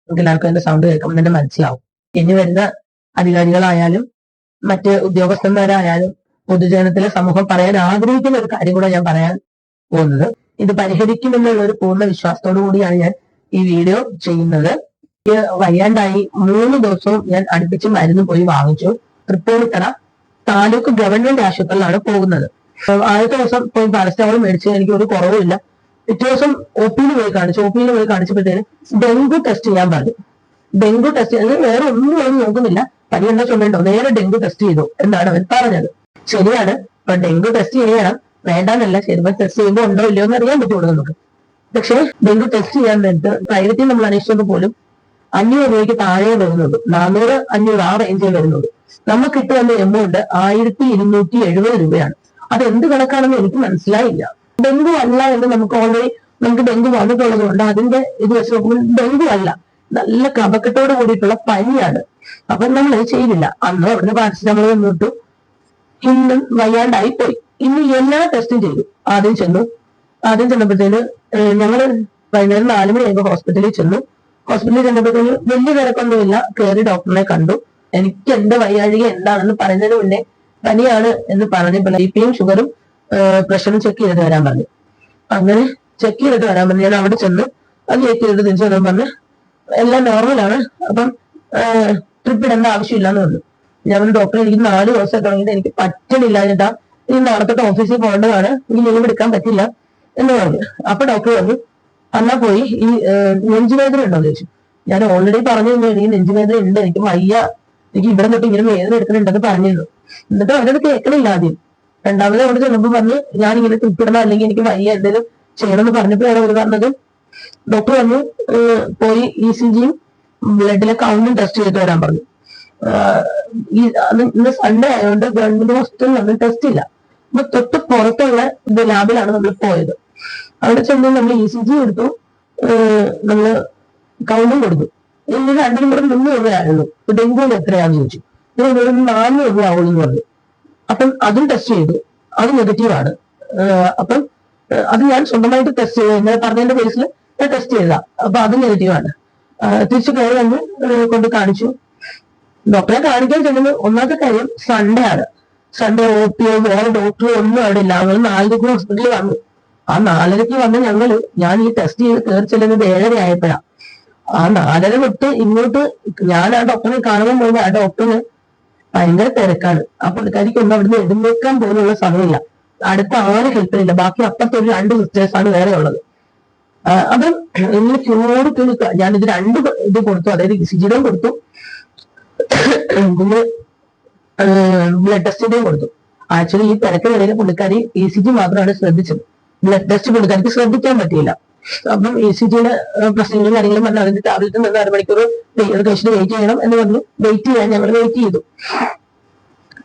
നമുക്ക് എല്ലാവർക്കും എന്റെ സൗണ്ട് കേൾക്കുമ്പോൾ തന്നെ മനസ്സിലാവും. ഇനി വരുന്ന അധികാരികളായാലും മറ്റ് ഉദ്യോഗസ്ഥന്മാരായാലും പൊതുജനത്തിലെ സമൂഹം പറയാൻ ആഗ്രഹിക്കുന്ന ഒരു കാര്യം കൂടെ ഞാൻ പറയാൻ പോകുന്നത്. ഇത് പരിഹരിക്കുമെന്നുള്ള ഒരു പൂർണ്ണ വിശ്വാസത്തോടു കൂടിയാണ് ഞാൻ ഈ വീഡിയോ ചെയ്യുന്നത്. വയ്യാണ്ടായി 3 ദിവസവും ഞാൻ അടുപ്പിച്ച് മരുന്ന് പോയി വാങ്ങിച്ചു. തൃപ്പൂണിത്തറ താലൂക്ക് ഗവൺമെന്റ് ആശുപത്രിയിലാണ് പോകുന്നത്. ആദ്യത്തെ ദിവസം പോയി പാരസ്റ്റമോൾ മേടിച്ച് എനിക്ക് ഒരു കുറവുമില്ല. പിറ്റേ ദിവസം ഒപിയിൽ പോയി കാണിച്ചപ്പോഴത്തേന് ഡെങ്കു ടെസ്റ്റ് ചെയ്യാൻ പറഞ്ഞു. ഡെങ്കു ടെസ്റ്റ് ചെയ്ത് വേറെ ഒന്നും നോക്കുന്നില്ല, പനി ഉണ്ടോ ചുമയുണ്ടോ, നേരെ ഡെങ്കു ടെസ്റ്റ് ചെയ്തു എന്നാണ് അവൻ പറഞ്ഞത്. ശരിയാണ്, ഇപ്പൊ ഡെങ്കു ടെസ്റ്റ് ചെയ്യണം വേണ്ടാന്നല്ല, ശരിക്കും ടെസ്റ്റ് ചെയ്യുമ്പോൾ ഉണ്ടോ ഇല്ലയോ എന്ന് അറിയാൻ പറ്റുള്ളൂ നമുക്ക്. പക്ഷേ ഡെങ്കു ടെസ്റ്റ് ചെയ്യാൻ വേണ്ടിട്ട് പ്രൈവറ്റിൽ നമ്മൾ അന്വേഷിച്ചപ്പോൾ പോലും 500 രൂപയ്ക്ക് താഴെ വരുന്നുള്ളൂ. 400-500 ആ റേഞ്ചിൽ വരുന്നുള്ളൂ. നമുക്ക് കിട്ടുന്ന എമൗണ്ട് 1270 രൂപയാണ്. അത് എന്ത് കണക്കാണെന്ന് എനിക്ക് മനസ്സിലായില്ല. ഡെങ്കു അല്ല എന്ന് നമുക്ക് ഡെങ്കു വന്നിട്ടുള്ളത് കൊണ്ട് അതിന്റെ ഇത് വെച്ച് നോക്കുമ്പോൾ ഡെങ്കു അല്ല, നല്ല കഫക്കെട്ടോട് കൂടിയിട്ടുള്ള പനിയാണ്. അപ്പൊ നമ്മൾ ചെയ്തില്ല. അന്ന് അവിടുന്ന് പാരസെറ്റമോൾ വന്നിട്ടു. ഇന്നും വയ്യാണ്ടായി പോയി. ഇന്ന് എല്ലാ ടെസ്റ്റും ചെയ്തു. ആദ്യം ചെന്നപ്പോഴത്തേന് ഞങ്ങള് വൈകുന്നേരം 4 മണിയായപ്പോ ഹോസ്പിറ്റലിൽ ചെന്നു ചെന്നപ്പോഴത്തേന് വലിയ തിരക്കൊന്നുമില്ല. കയറി ഡോക്ടറിനെ കണ്ടു. എനിക്ക് എന്റെ വയ്യാഴിക എന്താണെന്ന് പറയുന്നതിന് മുന്നേ പനിയാണ് എന്ന് പറഞ്ഞപ്പോൾ ബിപിയും ഷുഗറും പ്രഷറും ചെക്ക് ചെയ്തിട്ട് വരാൻ പറഞ്ഞു. അങ്ങനെ ചെക്ക് ചെയ്തിട്ട് വരാൻ പറഞ്ഞു. ഞാൻ അവിടെ ചെന്ന് അത് ചെക്ക് ചെയ്തിട്ട് തിരിച്ചു വരാൻ പറഞ്ഞ് എല്ലാം നോർമലാണ്, അപ്പം ട്രിപ്പ് ഇടേണ്ട ആവശ്യമില്ലാന്ന് പറഞ്ഞു. ഞാൻ ഡോക്ടറെ എനിക്ക് 4 ദിവസം തുടങ്ങിയിട്ട് എനിക്ക് പറ്റണില്ല ചേട്ടാ, ഇനി നാളത്തെ ഓഫീസിൽ പോകേണ്ടതാണ്, ഇനി ലീവ് എടുക്കാൻ പറ്റില്ല എന്ന് പറഞ്ഞു. അപ്പൊ ഡോക്ടർ പറഞ്ഞു എന്നാ പോയി ഈ നെഞ്ചുവേദന ഉണ്ടോ എന്ന് ചോദിച്ചു. ഞാൻ ഓൾറെഡി പറഞ്ഞു ഈ നെഞ്ചുവേദന ഉണ്ട്, എനിക്ക് വയ്യ, എനിക്ക് ഇവിടെ തൊട്ട് ഇങ്ങനെ വേദന എടുക്കുന്നുണ്ടെന്ന് പറഞ്ഞിരുന്നു. എന്നിട്ട് അവരത് കേൾക്കണില്ല. ആദ്യം രണ്ടാമത് അവിടെ ചെന്നപ്പോ പറഞ്ഞു ഞാനിങ്ങനെ ട്രിപ്പിടണം, അല്ലെങ്കിൽ എനിക്ക് വയ്യ എന്തെങ്കിലും ചെയ്യണമെന്ന് പറഞ്ഞപ്പോഴാണ് അവർ പറഞ്ഞത്. ഡോക്ടർ പറഞ്ഞു പോയി ECGയും ബ്ലഡിലെ കൗണ്ടും ടെസ്റ്റ് ചെയ്തിട്ട് വരാൻ പറഞ്ഞു. ഇന്ന് സൺഡേ ആയതുകൊണ്ട് ഗവൺമെന്റ് ഹോസ്പിറ്റലിൽ ഒന്നും ടെസ്റ്റ് ഇല്ല. അപ്പൊ തൊട്ട് പുറത്തുള്ള ലാബിലാണ് നമ്മൾ പോയത്. അവിടെ ചെന്ന് നമ്മൾ ECG എടുത്തു, നമ്മള് കൗണ്ടും കൊടുത്തു. ഇനി രണ്ടിനും കൂടെ 300 രൂപയായുള്ളൂ. ഡെങ്കുവിന് എത്രയാണെന്ന് ചോദിച്ചു. 400 രൂപയാവുള്ളൂ എന്ന് പറഞ്ഞു. അപ്പം അതും ടെസ്റ്റ് ചെയ്തു, അത് നെഗറ്റീവാണ്. അപ്പം അത് ഞാൻ സ്വന്തമായിട്ട് ടെസ്റ്റ് ചെയ്തു, ഇങ്ങനെ പറഞ്ഞതിന്റെ ബേസിൽ ഞാൻ ടെസ്റ്റ് ചെയ്തതാ. അപ്പൊ അത് നെഗറ്റീവാണ്. തിരിച്ചു കയറി വന്ന് കൊണ്ട് കാണിച്ചു. ഡോക്ടറെ കാണിക്കാൻ ചെല്ലുന്നത് ഒന്നാമത്തെ കാര്യം സൺഡേ ആണ്. സൺഡേ OP വേറെ ഡോക്ടറോ ഒന്നും അവിടെ ഇല്ല. ഞങ്ങൾ 4 ഹോസ്പിറ്റലിൽ വന്നു. ആ 4 വന്ന് ഞാൻ ഈ ടെസ്റ്റ് ചെയ്ത് കയറി ചെല്ലുന്നത് 7 ആയപ്പോഴാണ്. ആ 4 തൊട്ട് ഇങ്ങോട്ട് ഞാൻ ആ ഡോക്ടറെ കാണുമ്പോൾ പോയി ആ ഡോക്ടറിന് ഭയങ്കര തിരക്കാണ്. ആ പുള്ളിക്കാരിക്ക് ഒന്നും അവിടുന്ന് എഴുന്നേക്കാൻ പോലുള്ള സമയമില്ല. അടുത്ത ആരും ഹെൽപ്പില്ല. ബാക്കി അപ്പുറത്തൊരു 2 സിസ്റ്റേഴ്സാണ് വേറെ ഉള്ളത്. അപ്പം ഇങ്ങനെ ക്യൂട് ഞാൻ ഇത് 2 ഇത് കൊടുത്തു, അതായത് ECGയുടെയും കൊടുത്തു, പിന്നെ ബ്ലഡ് ടെസ്റ്റിന്റെയും കൊടുത്തു. ആക്ച്വലി ഈ തിരക്കിനിടയിൽ പുള്ളിക്കാരി ECG മാത്രമാണ് ശ്രദ്ധിച്ചത്. ബ്ലഡ് ടെസ്റ്റ് പുള്ളിക്കാരിക്ക് ശ്രദ്ധിക്കാൻ പറ്റിയില്ല. അപ്പം ECGയുടെ പ്രശ്നങ്ങളും കാര്യങ്ങളും പറഞ്ഞാൽ അതിന്റെ ടാബ്ലറ്റ് നിന്ന് 1/2 മണിക്കൂർ പേഷ്യന്റ് വെയിറ്റ് ചെയ്യണം എന്ന് പറഞ്ഞു. വെയിറ്റ് ചെയ്യാൻ ഞങ്ങൾ വെയിറ്റ് ചെയ്തു.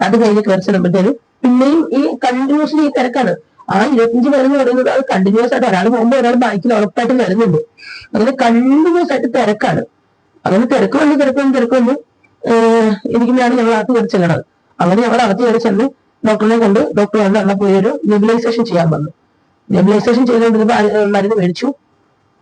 അത് കഴിഞ്ഞ് കയറി ചെല്ലുമ്പോഴത്തേനും പിന്നെയും ഈ കണ്ടിന്യൂസ്ലി ഈ തിരക്കാണ്. ആ 25 പേരെന്ന് പറയുന്നത് അത് കണ്ടിന്യൂസ് ആയിട്ട് ഒരാൾ പോകുമ്പോൾ ഒരാൾ ബൈക്കിൽ ഉറപ്പായിട്ടും വരുന്നുണ്ട്. അങ്ങനെ കണ്ടിന്യൂസ് ആയിട്ട് തിരക്കാണ്. അങ്ങനെ തിരക്ക് വന്ന് ഇരിക്കുമ്പോഴാണ് ഞങ്ങൾ അകത്ത് കയറി ചെല്ലണത്. അങ്ങനെ ഞങ്ങൾ അകത്ത് കയറി ചെന്ന് ഡോക്ടറിനെ കൊണ്ട് ഡോക്ടർ വന്ന് എന്നാൽ പോയി ഒരു നെബുലൈസേഷൻ ചെയ്യാൻ പറഞ്ഞു. നെബുലൈസേഷൻ ചെയ്തുകൊണ്ടിരുന്ന മരുന്ന് മേടിച്ചു.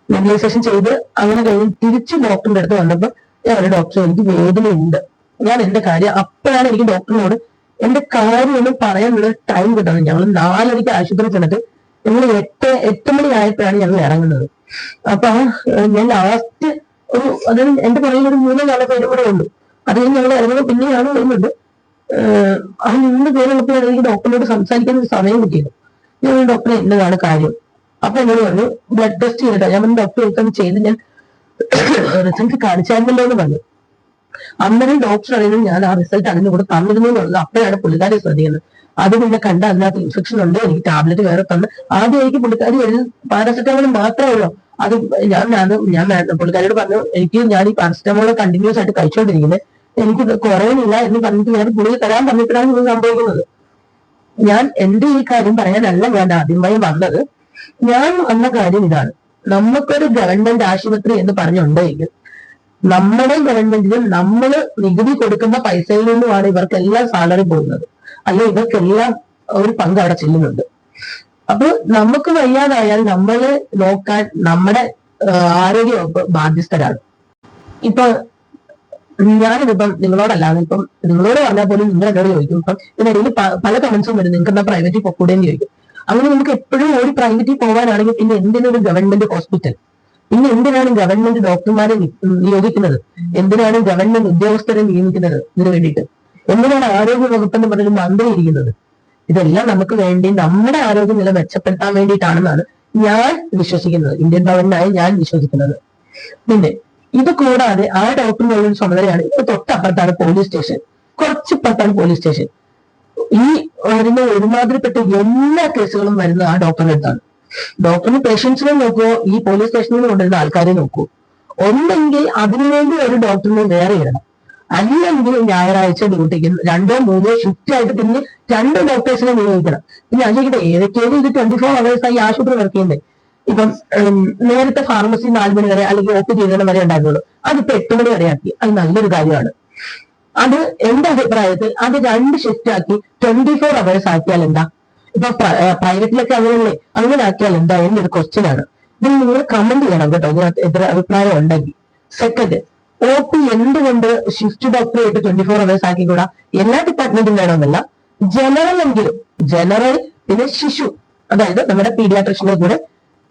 നെബുലൈസേഷൻ ചെയ്ത് അങ്ങനെ കഴിഞ്ഞ് തിരിച്ച് ഡോക്ടറിന്റെ അടുത്ത് വന്നപ്പോൾ ഞാൻ ഡോക്ടർ എനിക്ക് വേദനയുണ്ട്, ഞാൻ എന്റെ കാര്യം അപ്പോഴാണ് എനിക്ക് ഡോക്ടറിനോട് എന്റെ കാര്യം ഒന്നും പറയാനുള്ള ടൈം കിട്ടുന്നത്. ഞങ്ങൾ 4:30 ആശുപത്രി ചെന്നിട്ട് ഞങ്ങൾ 8 മണി ആയപ്പോഴാണ് ഞങ്ങൾ ഇറങ്ങുന്നത്. അപ്പൊ ഞാൻ ലാസ്റ്റ് അതായത് എന്റെ പുറകിൽ ഒരു 3-4 പേരും കൂടെ ഉണ്ട്. അത് കഴിഞ്ഞ് ഞങ്ങൾ ഇറങ്ങുമ്പോൾ പിന്നെയാണ് വരുന്നുണ്ട്. ആ 3 പേരുള്ളപ്പോഴാണ് എനിക്ക് ഡോക്ടറിനോട് സംസാരിക്കാൻ ഒരു സമയം കിട്ടിയത്. ഞാൻ ഡോക്ടറെ എന്നതാണ് കാര്യം. അപ്പൊ എന്നോട് പറഞ്ഞു ബ്ലഡ് ടെസ്റ്റ് ചെയ്തിട്ടാ. ഞാൻ പറഞ്ഞു ഡോക്ടറെ ചെയ്ത് ഞാൻ റിസൾട്ട് കാണിച്ചായിരുന്നല്ലോ എന്ന് പറഞ്ഞു. അന്നേരം ഡോക്ടർ അറിയുന്നത് ഞാൻ ആ റിസൾട്ട് അതിന്റെ കൂടെ തന്നിരുന്നു എന്നുള്ളത് അപ്പോഴാണ് പുള്ളിക്കാരി ശ്രദ്ധിക്കുന്നത്. അത് പിന്നെ കണ്ട് അതിനകത്ത് ഇൻഫെക്ഷൻ ഉണ്ട്, എനിക്ക് ടാബ്ലറ്റ് വേറെ തന്ന് ആദ്യം എനിക്ക് പുള്ളിക്കാരി വരുന്നത് പാരസെറ്റമോൾ മാത്രമേ ഉള്ളൂ. അത് ഞാൻ പുള്ളിക്കാരിയോട് പറഞ്ഞു ഞാൻ ഈ പാരസെറ്റമോൾ കണ്ടിന്യൂസ് ആയിട്ട് കഴിച്ചുകൊണ്ടിരിക്കുന്നത്, എനിക്ക് കുറയുന്നില്ല എന്ന് പറഞ്ഞിട്ട് ഞാൻ പുള്ളി തരാൻ പറഞ്ഞിട്ടാണ് ഇത് സംഭവിക്കുന്നത്. ഞാൻ എന്റെ ഈ കാര്യം പറയാനല്ല ഞാൻ ആദ്യമായി വന്നത്. ഞാൻ വന്ന കാര്യം ഇതാണ്. നമുക്കൊരു ഗവൺമെന്റ് ആശുപത്രി എന്ന് പറഞ്ഞുണ്ടെങ്കിൽ നമ്മുടെ ഗവൺമെന്റിലും നമ്മൾ നികുതി കൊടുക്കുന്ന പൈസയിൽ നിന്നുമാണ് ഇവർക്കെല്ലാം സാലറി പോകുന്നത്, അല്ലെ ഇവർക്കെല്ലാം ഒരു പങ്ക് അവിടെ ചെല്ലുന്നുണ്ട്. അപ്പൊ നമുക്ക് വയ്യാതായാൽ നമ്മളെ നോക്കാൻ നമ്മുടെ ആരോഗ്യ വകുപ്പ് ബാധ്യസ്ഥരാണ്. ഇപ്പൊ ഞാനിതിപ്പം നിങ്ങളോടല്ലാതെ ഇപ്പം നിങ്ങളോട് പറഞ്ഞാൽ പോലും നിങ്ങൾ എന്നോട് ചോദിക്കും. ഇപ്പം ഇതിനിടയിൽ പല കമന്റ്സും വരും, നിങ്ങൾക്ക് എന്താ പ്രൈവറ്റിൽ പൊക്കൂടെ എന്ന് ചോദിക്കും. അങ്ങനെ നമുക്ക് എപ്പോഴും ഒരു പ്രൈവറ്റിൽ പോകാനാണെങ്കിൽ പിന്നെ എന്തിനൊരു ഗവൺമെന്റ് ഹോസ്പിറ്റൽ, പിന്നെ എന്തിനാണ് ഗവൺമെന്റ് ഡോക്ടർമാരെ നിയോഗിക്കുന്നത്, എന്തിനാണ് ഗവൺമെന്റ് ഉദ്യോഗസ്ഥരെ നിയമിക്കുന്നത്, ഇതിനു വേണ്ടിയിട്ട് എന്തിനാണ് ആരോഗ്യ വകുപ്പ് എന്ന് പറഞ്ഞൊരു മന്ത്രി ഇരിക്കുന്നത്? ഇതെല്ലാം നമുക്ക് വേണ്ടി നമ്മുടെ ആരോഗ്യനില മെച്ചപ്പെടുത്താൻ വേണ്ടിയിട്ടാണെന്നാണ് ഞാൻ വിശ്വസിക്കുന്നത്, ഇന്ത്യൻ ഗവൺമെന്റായി ഞാൻ വിശ്വസിക്കുന്നത്. പിന്നെ ഇത് കൂടാതെ ആ ഡോക്ടറിനുള്ള ഒരു ചുമതലയാണ്. ഇപ്പൊ തൊട്ടപ്പുറത്താണ് പോലീസ് സ്റ്റേഷൻ, കുറച്ചിപ്പുറത്താണ് പോലീസ് സ്റ്റേഷൻ. ഈ വരുന്ന ഒരുമാതിരിപ്പെട്ട എല്ലാ കേസുകളും വരുന്നത് ആ ഡോക്ടറിന്റെ അടുത്താണ്. ഡോക്ടറിന് പേഷ്യൻസിനെ നോക്കുവോ ഈ പോലീസ് സ്റ്റേഷനിൽ കൊണ്ടുവരുന്ന ആൾക്കാരെ നോക്കൂ. ഒന്നെങ്കിൽ അതിനുവേണ്ടി ഒരു ഡോക്ടറിനെ വേറെ ഇടണം, അല്ലെങ്കിൽ ഞായറാഴ്ച ഡ്യൂട്ടിക്ക് 2 or 3 ഷിഫ്റ്റ് ആയിട്ട് പിന്നെ 2 ഡോക്ടേഴ്സിനെ നിയോഗിക്കണം. പിന്നെ അതിന്റെ ഏതൊക്കെയാണ് ഇത് 24 hours ആയി ആശുപത്രി വർക്ക് ചെയ്യുന്നത്. ഇപ്പം നേരത്തെ ഫാർമസി 4 മണി വരെ അല്ലെങ്കിൽ OP ചെയ്തണം വരെ ഉണ്ടായിരുന്നുള്ളൂ, അതിപ്പോ 8 മണി വരെ ആക്കി. അത് നല്ലൊരു കാര്യമാണ്. അത് എന്റെ അഭിപ്രായത്തിൽ അത് 2 ഷിഫ്റ്റ് ആക്കി 24 hours ആക്കിയാൽ എന്താ? ഇപ്പൊ പ്രൈവറ്റിലൊക്കെ അങ്ങനെയല്ലേ, അങ്ങനെ ആക്കിയാൽ എന്താ എന്റെ ഒരു ക്വസ്റ്റ്യൻ ആണ്. ഇതിൽ നിങ്ങൾ കമന്റ് ചെയ്യണം കേട്ടോ, ഇതിനകത്ത് എത്ര അഭിപ്രായം ഉണ്ടെങ്കിൽ. സെക്കൻഡ്, OP എന്തുകൊണ്ട് ഷിഫ്റ്റ് ഡോക്ടറായിട്ട് 24 hours ആക്കിക്കൂടാ? എല്ലാ ഡിപ്പാർട്ട്മെന്റും വേണമെന്നല്ല, ജനറൽ എങ്കിലും, ജനറൽ പിന്നെ ശിശു, അതായത് നമ്മുടെ പീഡിയാട്രിഷനെ കൂടെ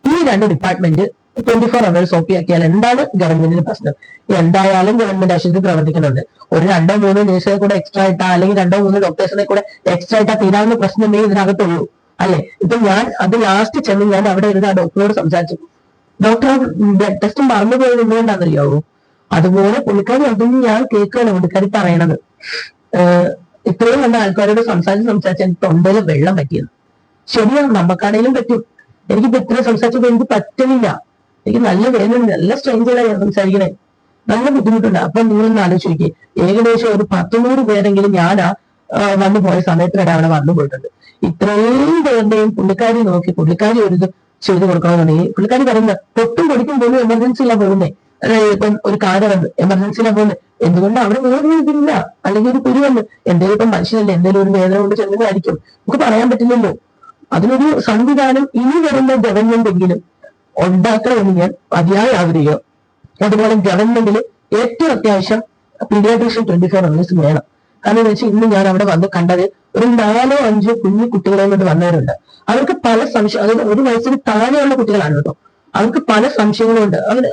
ഈ 2 ഡിപ്പാർട്ട്മെന്റ് 24 hours OP ആക്കിയാൽ എന്താണ് ഗവൺമെന്റിന് പ്രശ്നം? എന്തായാലും ഗവൺമെന്റ് ആശുപത്രി പ്രവർത്തിക്കുന്നുണ്ട്. ഒരു 2 or 3 നേഴ്സിനെ കൂടെ എക്സ്ട്രാ ഇട്ടാ, അല്ലെങ്കിൽ 2 or 3 ഡോക്ടേഴ്സിനെ കൂടെ എക്സ്ട്രാ ഇട്ടാ തീരാവുന്ന പ്രശ്നമേ ഇതിനകത്തുള്ളൂ അല്ലെ? ഇപ്പൊ ഞാൻ അത് ലാസ്റ്റ് ചെന്ന് ഞാൻ അവിടെ ഇരുന്ന് ആ ഡോക്ടറോട് സംസാരിച്ചു. ഡോക്ടർ ബ്ലഡ് ടെസ്റ്റ് മറന്നു പോയത് എന്തുകൊണ്ടാണെന്നറിയാവോ? അതുപോലെ പുള്ളിക്കാരി അതൊന്നും ഞാൻ കേൾക്കുകയാണ് പുള്ളിക്കാരി പറയണത്. ഇത്രയും കണ്ട ആൾക്കാരോട് സംസാരിച്ച് എനിക്ക് തൊണ്ടയിൽ വെള്ളം പറ്റിയത്. ശരിയാണ്, നമുക്കാണേലും പറ്റും. എനിക്കിപ്പോ ഇത്രയും സംസാരിച്ചപ്പോ എനിക്ക് പറ്റുന്നില്ല, എനിക്ക് നല്ല വേദന, നല്ല സ്ട്രെയിൻസിലാണ് ഞാൻ സംസാരിക്കണേ, നല്ല ബുദ്ധിമുട്ടുണ്ട്. അപ്പൊ നിങ്ങളൊന്ന് ആലോചിക്കുക, ഏകദേശം ഒരു 10-100 പേരെങ്കിലും ഞാനാ വന്നു പോയ സമയത്ത് വരെ അവിടെ വന്നു പോയിട്ടുണ്ട്. ഇത്രയും പേരുടെയും പുള്ളിക്കാരി നോക്കി പുള്ളിക്കാരി ഒരു ഇത് ചെയ്തു കൊടുക്കണമെന്നുണ്ടെങ്കിൽ പുള്ളിക്കാരി പറയുന്നത് പൊട്ടും പൊടിക്കും പോലും എമർജൻസിയിലാണ് പോകുന്നത്. ഇപ്പം ഒരു കാര്യം വന്ന് എമർജൻസിയിലാണ് പോകുന്നത്, എന്തുകൊണ്ട് അവിടെ വേറെ ഇതില്ല, അല്ലെങ്കിൽ ഒരു കുരു വന്ന് എന്തെങ്കിലും, ഇപ്പം മനുഷ്യനല്ലേ, എന്തെങ്കിലും ഒരു വേദന കൊണ്ട് ചെന്നതായിരിക്കും, നമുക്ക് പറയാൻ പറ്റില്ലല്ലോ. അതിനൊരു സംവിധാനം ഇനി വരുന്ന ഗവൺമെന്റ് എങ്കിലും ഉണ്ടാക്കണമെന്ന് ഞാൻ അതിയായി ആഗ്രഹിക്കുക. അതുപോലെ ഗവൺമെന്റിൽ ഏറ്റവും അത്യാവശ്യം പീഡിയാട്രീഷ്യൻ 24 hours വേണം. കാരണം എന്ന് വെച്ചാൽ ഇന്ന് ഞാൻ അവിടെ വന്ന് കണ്ടത് ഒരു 4 or 5 കുഞ്ഞു കുട്ടികളെ കൊണ്ട് വന്നവരുണ്ട്. അവർക്ക് പല സംശയം, അതായത് 1 വയസ്സിന് താഴെയുള്ള കുട്ടികളാണ് കേട്ടോ. അവർക്ക് പല സംശയങ്ങളുണ്ട്. അവർ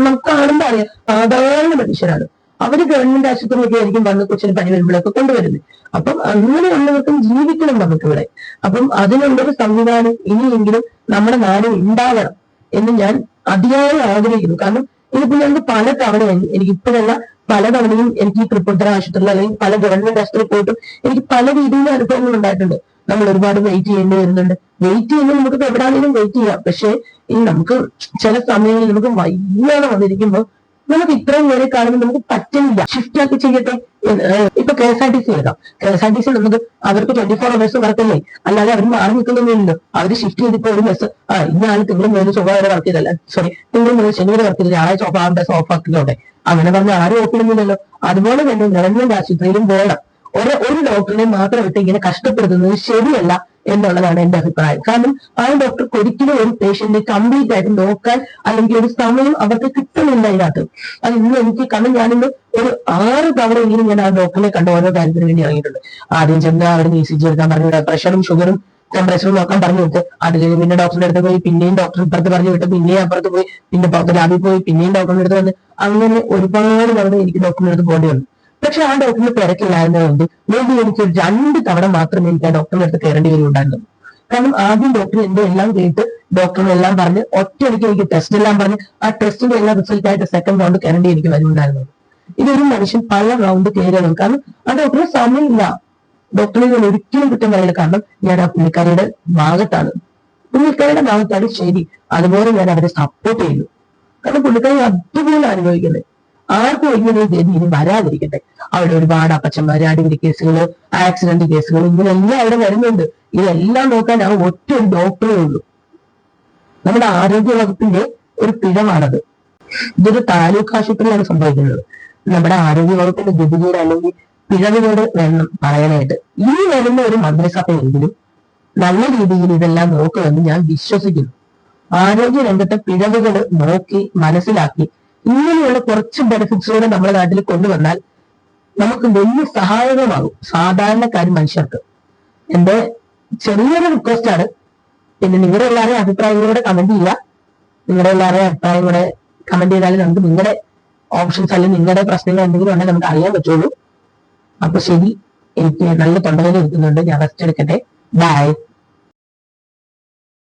നമുക്ക് കാണുമ്പോൾ അറിയാം സാധാരണ മനുഷ്യരാണ്. അവര് ഗവൺമെന്റ് ആശുപത്രിയിലൊക്കെ ആയിരിക്കും വന്ന് കൊച്ചിന് പനി വരുമ്പോഴൊക്കെ കൊണ്ടുവരുന്നത്. അപ്പം അങ്ങനെയുള്ളവർക്കും ജീവിക്കണം നമുക്കിവിടെ. അപ്പം അതിനുള്ളൊരു സംവിധാനം ഇനിയെങ്കിലും നമ്മുടെ നാടിൽ ഉണ്ടാവണം എന്ന് ഞാൻ അതിയായി ആഗ്രഹിക്കുന്നു. കാരണം ഇതിപ്പോ ഞങ്ങൾക്ക് പല തവണ, എനിക്ക് ഇപ്പോഴല്ല പല തവണയും എനിക്ക് തൃപ്പൂണിത്തുറ ആശുപത്രിയിൽ അല്ലെങ്കിൽ പല ഗവൺമെന്റ് ആശുപത്രിയിൽ പോയിട്ടും എനിക്ക് പല രീതിയിലുള്ള അനുഭവങ്ങൾ ഉണ്ടായിട്ടുണ്ട്. നമ്മൾ ഒരുപാട് വെയിറ്റ് ചെയ്യേണ്ടി വരുന്നുണ്ട്. വെയിറ്റ് ചെയ്യുമ്പോൾ നമുക്ക് എവിടെയാണെങ്കിലും വെയിറ്റ് ചെയ്യാം. പക്ഷേ ഈ നമുക്ക് ചില സമയങ്ങളിൽ നമുക്ക് വയ്യാതെ വന്നിരിക്കുമ്പോൾ നമുക്ക് ഇത്രയും പേരെ കാണുമ്പോൾ നമുക്ക് പറ്റുന്നില്ല. ഷിഫ്റ്റ് ആക്കി ചെയ്യട്ടെ. ഇപ്പൊ KSRTC എടുക്കാം. KSRTC നമുക്ക് അവർക്ക് 24 hours വർക്കല്ലേ, അല്ലാതെ അവർ മാറി നിൽക്കുന്നൊന്നുമില്ലല്ലോ. അവര് ഷിഫ്റ്റ് ചെയ്തിപ്പോ ഒരു ബസ് ഇന്ന ആൾ തിങ്കളും മുതൽ ചൊവ്വ വരെ വർക്ക് ചെയ്തല്ല, സോറി തിങ്കളും മുതൽ ശനി വരെ വർക്ക് ചെയ്ത് ഞായറാഴ്ച ആ ബസ് ഓഫ് ആക്കിയോട്ടെ, അങ്ങനെ പറഞ്ഞ ആരും ഓപ്പിടുന്നില്ലല്ലോ. അതുപോലെ തന്നെ ഗവൺമെന്റ് ആശുപത്രിയിലും വേണം. ഒരു ഡോക്ടറിനെ മാത്രം ഇട്ട് ഇങ്ങനെ കഷ്ടപ്പെടുത്തുന്നത് ശരിയല്ല എന്നുള്ളതാണ് എന്റെ അഭിപ്രായം. കാരണം ആ ഡോക്ടർക്ക് ഒരിക്കലും ഒരു പേഷ്യന്റിനെ കംപ്ലീറ്റ് ആയിട്ട് നോക്കാൻ അല്ലെങ്കിൽ ഒരു സമയം അവർക്ക് കിട്ടുന്നില്ല ഇതിനകത്ത്. അത് ഇന്ന് എനിക്ക്, കാരണം ഞാനിന്ന് ഒരു 6 തവണയെങ്കിലും ഞാൻ ആ ഡോക്ടറിനെ കണ്ട ഓരോ കാര്യത്തിന് വേണ്ടി ഇറങ്ങിയിട്ടുണ്ട്. ആദ്യം ചെന്ന് അവിടെ ECG എടുക്കാൻ പറഞ്ഞു, പ്രഷറും ഷുഗറും ടെമ്പറേച്ചറും നോക്കാൻ പറഞ്ഞു വിട്ട്, അത് കഴിഞ്ഞ് പിന്നെ ഡോക്ടറിന്റെ അടുത്ത് പോയി, പിന്നെയും ഡോക്ടർ ഇപ്പുറത്ത് പറഞ്ഞു വിട്ട്, പിന്നെയും അപ്പുറത്ത് പോയി, പിന്നെ പുറത്ത് ലാബിൽ പോയി, പിന്നെയും ഡോക്ടറിന്റെ അടുത്ത് വന്ന്, അങ്ങനെ ഒരുപാട് തവണ എനിക്ക് ഡോക്ടറിന്റെ അടുത്ത് പോകേണ്ടി വന്നു. പക്ഷെ ആ ഡോക്ടറിന് തിരക്കില്ലായിരുന്നതുകൊണ്ട് മേബി എനിക്ക് 2 തവണ മാത്രമേ എനിക്ക് ആ ഡോക്ടറിന്റെ അടുത്ത് കയറേണ്ടി വരുന്നുണ്ടായിരുന്നു. കാരണം ആദ്യം ഡോക്ടർ എന്റെ എല്ലാം കേട്ട് ഡോക്ടറിനെല്ലാം പറഞ്ഞ് ഒറ്റയടിക്ക് എനിക്ക് ടെസ്റ്റ് എല്ലാം പറഞ്ഞ് ആ ടെസ്റ്റിന്റെ എല്ലാം റിസൾട്ട് ആയിട്ട് 2nd റൗണ്ട് കയറേണ്ടി എനിക്ക് വരുന്നുണ്ടായിരുന്നു. ഇതൊരു മനുഷ്യൻ പല റൗണ്ട് കയറണം. കാരണം ആ ഡോക്ടറിന് സമയമില്ല. ഡോക്ടറെ ഞാൻ ഒരിക്കലും കുറ്റം പറയില്ല, കാരണം ഞാൻ ആ പുള്ളിക്കാരിയുടെ ഭാഗത്താണ്. പുള്ളിക്കാരിയുടെ ഭാഗത്താണ് ശരി. അതുപോലെ ഞാൻ അവരെ സപ്പോർട്ട് ചെയ്യുന്നു. കാരണം പുള്ളിക്കാരി അതുപോലെ അനുഭവിക്കുന്നത്. ആർക്കും ഇങ്ങനെ ഇനി വരാതിരിക്കട്ടെ. അവിടെ ഒരുപാട് അപ്പച്ചന്മാര്, അടിപിടി കേസുകള്, ആക്സിഡന്റ് കേസുകൾ, ഇങ്ങനെല്ലാം അവിടെ വരുന്നുണ്ട്. ഇതെല്ലാം നോക്കാൻ ആ ഒറ്റ ഒരു ഡോക്ടറേ ഉള്ളൂ. നമ്മുടെ ആരോഗ്യ വകുപ്പിന്റെ ഒരു പിഴവാണത്. ഇതൊരു താലൂക്ക് ആശുപത്രിയാണ് സംഭവിക്കുന്നത്. നമ്മുടെ ആരോഗ്യ വകുപ്പിന്റെ ഗതികേട് അല്ലെങ്കിൽ പിഴവിനോട് വേണം പറയാനായിട്ട്. ഇനി വരുന്ന ഒരു മന്ത്രിസഭയെങ്കിലും നല്ല രീതിയിൽ ഇതെല്ലാം നോക്കുമെന്ന് ഞാൻ വിശ്വസിക്കുന്നു. ആരോഗ്യ രംഗത്തെ പിഴവുകൾ നോക്കി മനസ്സിലാക്കി ഇങ്ങനെയുള്ള കുറച്ച് ബെനിഫിറ്റ്സുകൂടെ നമ്മുടെ നാട്ടിൽ കൊണ്ടുവന്നാൽ നമുക്ക് വലിയ സഹായകമാകും സാധാരണക്കാരും മനുഷ്യർക്ക്. എന്റെ ചെറിയൊരു റിക്വസ്റ്റ് ആണ്. പിന്നെ നിങ്ങളുടെ എല്ലാവരെയും അഭിപ്രായങ്ങളൂടെ കമന്റ് ചെയ്യുക. നിങ്ങളുടെ എല്ലാവരെയും അഭിപ്രായം കൂടെ കമന്റ് ചെയ്താലും നമുക്ക് നിങ്ങളുടെ ഓപ്ഷൻസ് അല്ലെങ്കിൽ നിങ്ങളുടെ പ്രശ്നങ്ങൾ എന്തെങ്കിലും ഉണ്ടെങ്കിൽ നമുക്ക് അറിയാൻ പറ്റുള്ളൂ. അപ്പൊ ശരി, എനിക്ക് നല്ല തൊണ്ടവേദന ഇരിക്കുന്നുണ്ട്, ഞാൻ റെസ്റ്റ് എടുക്കട്ടെ. ബൈ.